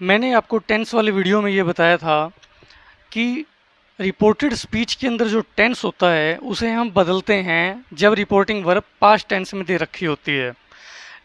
मैंने आपको टेंस वाले वीडियो में ये बताया था कि रिपोर्टेड स्पीच के अंदर जो टेंस होता है उसे हम बदलते हैं जब रिपोर्टिंग वर्ब पास्ट टेंस में दे रखी होती है।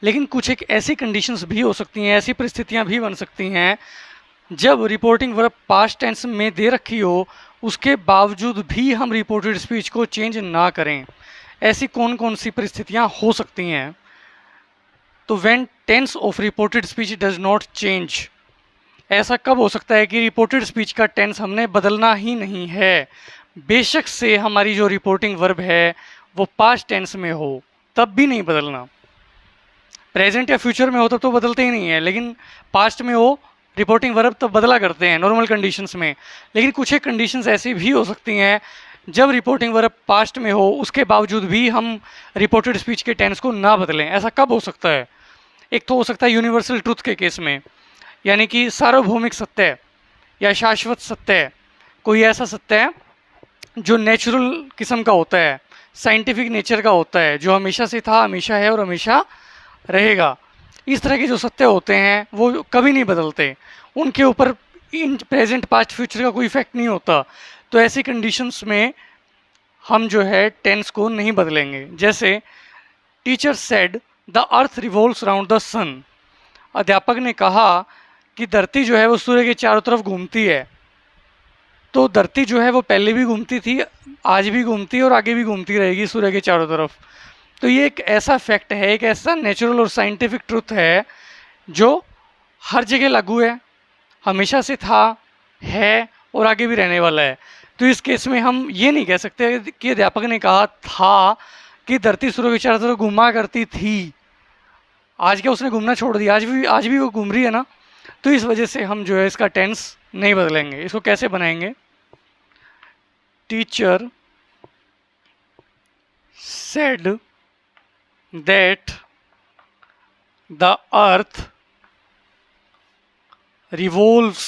लेकिन कुछ एक ऐसी कंडीशंस भी हो सकती हैं, ऐसी परिस्थितियां भी बन सकती हैं जब रिपोर्टिंग वर्ब पास्ट टेंस में दे रखी हो, उसके बावजूद भी हम रिपोर्टेड स्पीच को चेंज ना करें। ऐसी कौन कौन सी परिस्थितियां हो सकती हैं? तो when tense of reported speech does not change, ऐसा कब हो सकता है कि रिपोर्टेड स्पीच का टेंस हमने बदलना ही नहीं है, बेशक से हमारी जो रिपोर्टिंग वर्ब है वो पास्ट टेंस में हो, तब भी नहीं बदलना। प्रेजेंट या फ्यूचर में हो तब तो बदलते ही नहीं है, लेकिन पास्ट में हो रिपोर्टिंग वर्ब तब बदला करते हैं नॉर्मल कंडीशंस में। लेकिन कुछ एक कंडीशंस ऐसी भी हो सकती हैं जब रिपोर्टिंग वर्ब पास्ट में हो, उसके बावजूद भी हम रिपोर्टेड स्पीच के टेंस को ना बदलें। ऐसा कब हो सकता है? एक तो हो सकता है यूनिवर्सल ट्रुथ के केस में, यानी कि सार्वभौमिक सत्य या शाश्वत सत्य, कोई ऐसा सत्य है जो नेचुरल किस्म का होता है, साइंटिफिक नेचर का होता है, जो हमेशा से था, हमेशा है और हमेशा रहेगा। इस तरह के जो सत्य होते हैं वो कभी नहीं बदलते, उनके ऊपर इन प्रेजेंट पास्ट फ्यूचर का कोई इफेक्ट नहीं होता। तो ऐसी कंडीशंस में हम जो है टेंस को नहीं बदलेंगे। जैसे teacher said the earth revolves around the sun, अध्यापक ने कहा कि धरती जो है वो सूर्य के चारों तरफ घूमती है। तो धरती जो है वो पहले भी घूमती थी, आज भी घूमती है और आगे भी घूमती रहेगी सूर्य के चारों तरफ। तो ये एक ऐसा फैक्ट है, एक ऐसा नेचुरल और साइंटिफिक ट्रुथ है जो हर जगह लागू है, हमेशा से था, है और आगे भी रहने वाला है। तो इस केस में हम ये नहीं कह सकते कि अध्यापक ने कहा था कि धरती सूर्य के चारों तरफ घूमा करती थी, आज क्या उसने घूमना छोड़ दिया? आज भी वो घूम रही है ना। तो इस वजह से हम जो है इसका टेंस नहीं बदलेंगे। इसको कैसे बनाएंगे? Teacher said that the earth revolves,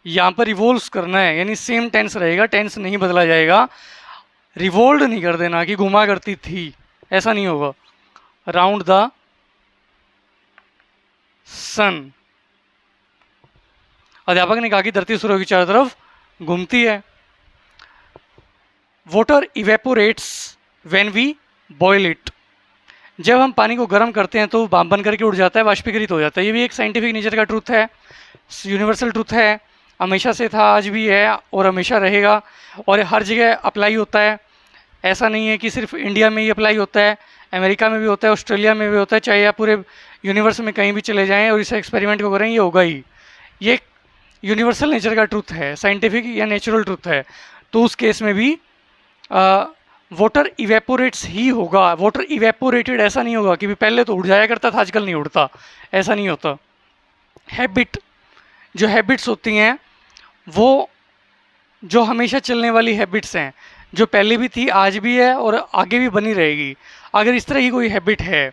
यहां पर रिवॉल्व्स करना है, यानी सेम टेंस रहेगा, टेंस नहीं बदला जाएगा। रिवॉल्व नहीं कर देना कि घुमा करती थी, ऐसा नहीं होगा। राउंड द सन, अध्यापक ने कहा कि धरती सूर्य की चारों तरफ घूमती है। Water evaporates when we boil it, जब हम पानी को गर्म करते हैं तो भाप बन करके उड़ जाता है, वाष्पीकृत हो जाता है। ये भी एक साइंटिफिक नेचर का ट्रूथ है, यूनिवर्सल ट्रूथ है, हमेशा से था, आज भी है और हमेशा रहेगा, और हर जगह अप्लाई होता है। ऐसा नहीं है कि सिर्फ इंडिया में ही अप्लाई होता है, अमेरिका में भी होता है, ऑस्ट्रेलिया में भी होता है। चाहे आप पूरे यूनिवर्स में कहीं भी चले जाएं और इस एक्सपेरिमेंट को करें, ये होगा ही। ये यूनिवर्सल नेचर का ट्रूथ है, साइंटिफिक या नेचुरल ट्रूथ है। तो उस केस में भी वाटर इवेपोरेट्स ही होगा। वाटर इवेपोरेटेड ऐसा नहीं होगा कि पहले तो उड़ जाया करता था, आजकल नहीं उड़ता, ऐसा नहीं होता। हैबिट, जो हैबिट्स होती हैं वो जो हमेशा चलने वाली हैबिट्स हैं, जो पहले भी थी, आज भी है और आगे भी बनी रहेगी। अगर इस तरह की कोई हैबिट है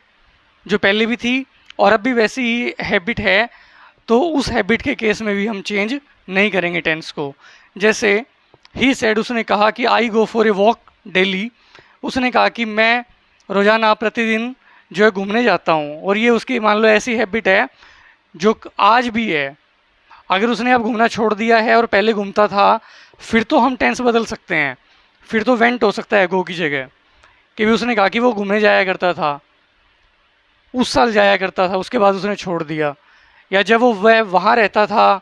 जो पहले भी थी और अब भी वैसी ही हैबिट है, तो उस हैबिट के केस में भी हम चेंज नहीं करेंगे टेंस को। जैसे ही सेड, उसने कहा कि I go for a walk daily, उसने कहा कि मैं रोज़ाना प्रतिदिन जो है घूमने जाता हूँ, और ये उसकी मान लो ऐसी हैबिट है जो आज भी है। अगर उसने अब घूमना छोड़ दिया है और पहले घूमता था, फिर तो हम टेंस बदल सकते हैं, फिर तो वेंट हो सकता है गो की जगह, कि भी उसने कहा कि वो घूमने जाया करता था, उस साल जाया करता था, उसके बाद उसने छोड़ दिया। या जब वो वह वहाँ रहता था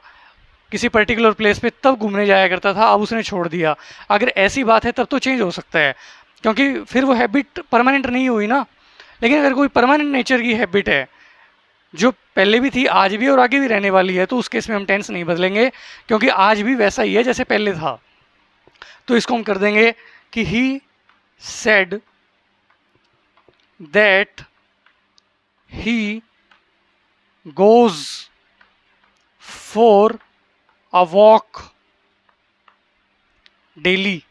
किसी पर्टिकुलर प्लेस पे, तब घूमने जाया करता था, अब उसने छोड़ दिया। अगर ऐसी बात है तब तो चेंज हो सकता है, क्योंकि फिर वो हैबिट परमानेंट नहीं हुई ना। लेकिन अगर कोई परमानेंट नेचर की हैबिट है जो पहले भी थी, आज भी और आगे भी रहने वाली है, तो उस केस में हम टेंस नहीं बदलेंगे, क्योंकि आज भी वैसा ही है जैसे पहले था। तो इसको हम कर देंगे कि ही said that he goes for a walk daily,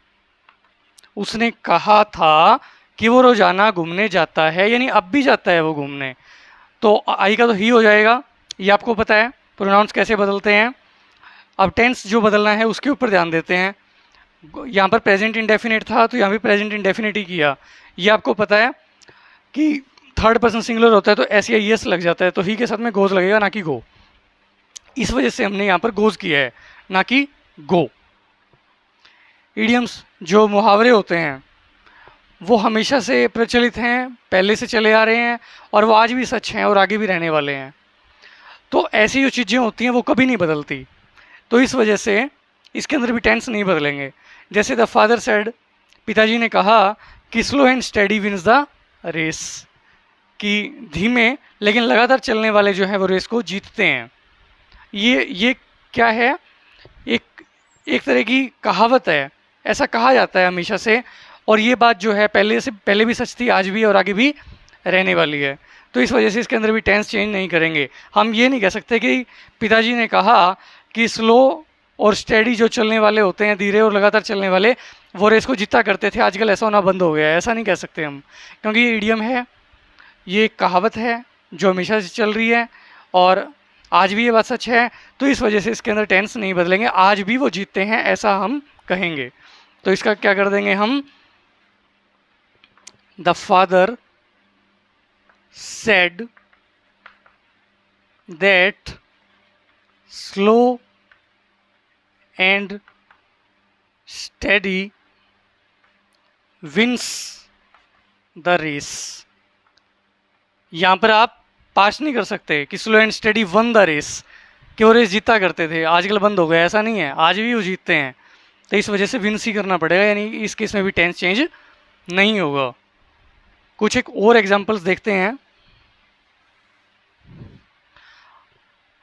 उसने कहा था कि वो रोजाना घूमने जाता है, यानी अब भी जाता है वो घूमने। तो आई का तो ही हो जाएगा, ये आपको पता है प्रोनाउंस कैसे बदलते हैं। अब टेंस जो बदलना है उसके ऊपर ध्यान देते हैं। यहाँ पर प्रेजेंट इंडेफिनिट था तो यहाँ भी प्रेजेंट इंडेफिनिट ही किया। ये आपको पता है कि थर्ड पर्सन सिंगुलर होता है तो एस या एस लग जाता है, तो ही के साथ में गोज लगेगा ना कि गो। इस वजह से हमने यहाँ पर गोज किया है ना कि गो। इडियम्स जो मुहावरे होते हैं वो हमेशा से प्रचलित हैं, पहले से चले आ रहे हैं और वो आज भी सच हैं और आगे भी रहने वाले हैं। तो ऐसी जो चीज़ें होती हैं वो कभी नहीं बदलती, तो इस वजह से इसके अंदर भी टेंस नहीं बदलेंगे। जैसे द फादर सेड, पिताजी ने कहा कि slow and steady wins the race, कि धीमे लेकिन लगातार चलने वाले जो हैं वो रेस को जीतते हैं। ये क्या है, एक तरह की कहावत है, ऐसा कहा जाता है हमेशा से, और ये बात जो है पहले भी सच थी, आज भी और आगे भी रहने वाली है। तो इस वजह से इसके अंदर भी टेंस चेंज नहीं करेंगे। हम ये नहीं कह सकते कि पिताजी ने कहा कि स्लो और स्टेडी जो चलने वाले होते हैं, धीरे और लगातार चलने वाले, वो रेस को जीता करते थे, आजकल ऐसा होना बंद हो गया है, ऐसा नहीं कह सकते हम, क्योंकि ये इडियम है, ये एक कहावत है जो हमेशा से चल रही है और आज भी ये बात सच है। तो इस वजह से इसके अंदर टेंस नहीं बदलेंगे, आज भी वो जीतते हैं ऐसा हम कहेंगे। तो इसका क्या कर देंगे हम, the father said that slow and steady wins the race. यहाँ पर आप पास नहीं कर सकते कि slow and steady won the race, कि वो रेस जीता करते थे, आजकल बंद हो गया, ऐसा नहीं है, आज भी वो जीतते हैं। तो इस वजह से विंस ही करना पड़ेगा, यानी इस केस में भी टेंस चेंज नहीं होगा। कुछ एक और एग्जांपल्स देखते हैं।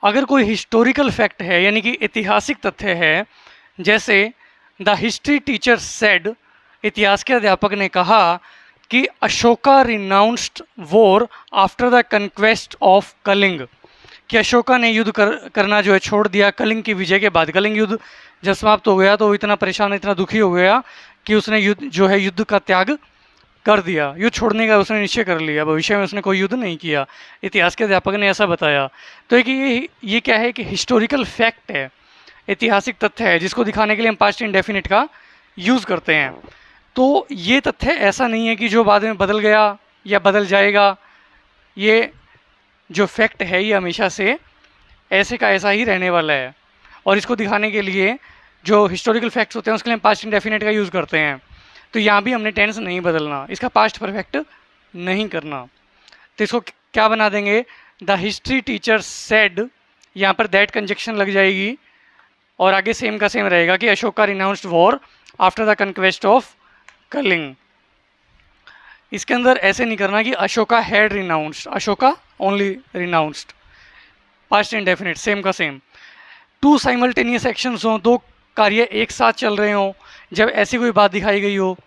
अगर कोई हिस्टोरिकल फैक्ट है यानी कि ऐतिहासिक तथ्य है, जैसे द हिस्ट्री टीचर सेड, इतिहास के अध्यापक ने कहा कि Ashoka renounced war after the conquest of Kalinga, कि अशोका ने युद्ध करना जो है छोड़ दिया कलिंग की विजय के बाद। कलिंग युद्ध जब समाप्त हो गया तो वो इतना परेशान, इतना दुखी हो गया कि उसने युद्ध का त्याग कर दिया, युद्ध छोड़ने का उसने निश्चय कर लिया, भविष्य में उसने कोई युद्ध नहीं किया। इतिहास के अध्यापक ने ऐसा बताया। तो एक ये क्या है कि हिस्टोरिकल फैक्ट है, ऐतिहासिक तथ्य है, जिसको दिखाने के लिए हम पास्ट इंडेफिनिट का यूज़ करते हैं। तो ये तथ्य ऐसा नहीं है कि जो बाद में बदल गया या बदल जाएगा, ये जो फैक्ट है ये हमेशा से ऐसे का ऐसा ही रहने वाला है, और इसको दिखाने के लिए जो हिस्टोरिकल फैक्ट्स होते हैं उसके लिए हम पास्ट इंडेफिनिट का यूज़ करते हैं। तो यहाँ भी हमने टेंस नहीं बदलना, इसका पास्ट परफेक्ट नहीं करना। तो इसको क्या बना देंगे, द हिस्ट्री टीचर सेड, यहाँ पर दैट कंजक्शन लग जाएगी और आगे सेम का सेम रहेगा कि Ashoka renounced war after the conquest of Kalinga. इसके अंदर ऐसे नहीं करना कि Ashoka had renounced, Ashoka only renounced, past indefinite same का सेम। टू साइमल्टेनियस एक्शंस हों, दो कार्य एक साथ चल रहे हों, जब ऐसी कोई बात दिखाई गई हो,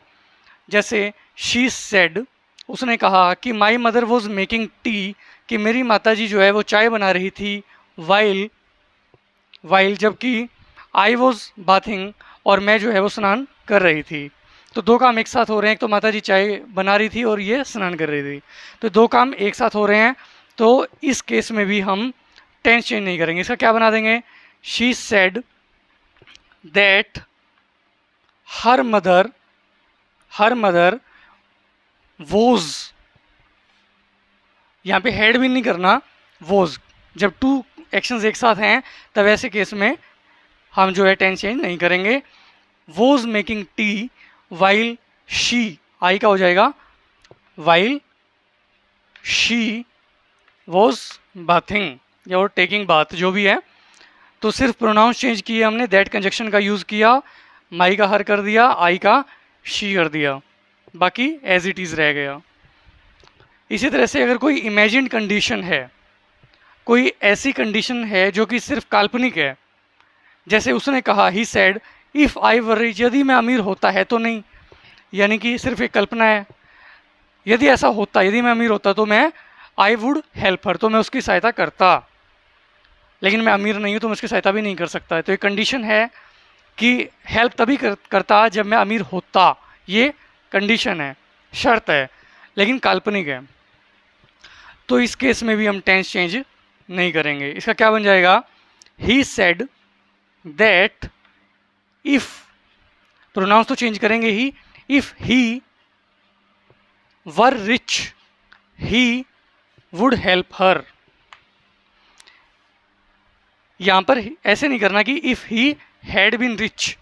जैसे शी सेड, उसने कहा कि my mother was making tea, कि मेरी माताजी जो है वो चाय बना रही थी, वाइल जबकि आई वॉज बाथिंग, और मैं जो है वो स्नान कर रही थी। तो दो काम एक साथ हो रहे हैं, एक तो माताजी चाय बना रही थी और ये स्नान कर रही थी, तो दो काम एक साथ हो रहे हैं। तो इस केस में भी हम टेंस चेंज नहीं करेंगे, इसका क्या बना देंगे, she said that her mother was, यहाँ पे हेड भी नहीं करना, वोज, जब टू एक्शंस एक साथ हैं तब ऐसे केस में हम जो है टेंस चेंज नहीं करेंगे। Was making tea while she, I का हो जाएगा वाइल शी वॉज बाथिंग या और टेकिंग बाथ, जो भी है। तो सिर्फ प्रोनाउंस चेंज किए हमने, दैट कंजक्शन का यूज़ किया, माई का हर कर दिया, आई का शी कर दिया, बाकी एज इट इज़ रह गया। इसी तरह से अगर कोई इमेजिन्ड कंडीशन है, कोई ऐसी कंडीशन है जो कि सिर्फ काल्पनिक है, जैसे उसने कहा he said if I were rich, यदि मैं अमीर होता है तो नहीं, यानी कि सिर्फ एक कल्पना है। यदि ऐसा होता, यदि मैं अमीर होता तो मैं आई वुड हेल्प हर, तो मैं उसकी सहायता करता, लेकिन मैं अमीर नहीं हूँ तो मैं उसकी सहायता भी नहीं कर सकता। तो एक कंडीशन है कि हेल्प तभी करता जब मैं अमीर होता, ये कंडीशन है, शर्त है, लेकिन काल्पनिक है। तो इस केस में भी हम टेंस चेंज नहीं करेंगे। इसका क्या बन जाएगा, he said that if, pronounce तो चेंज करेंगे ही, if he were rich he would help her. यहां पर ऐसे नहीं करना कि if he had been rich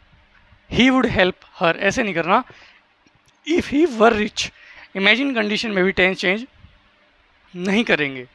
he would help her, ऐसे नहीं करना। If he were rich, imagine condition में भी टेंस चेंज नहीं करेंगे।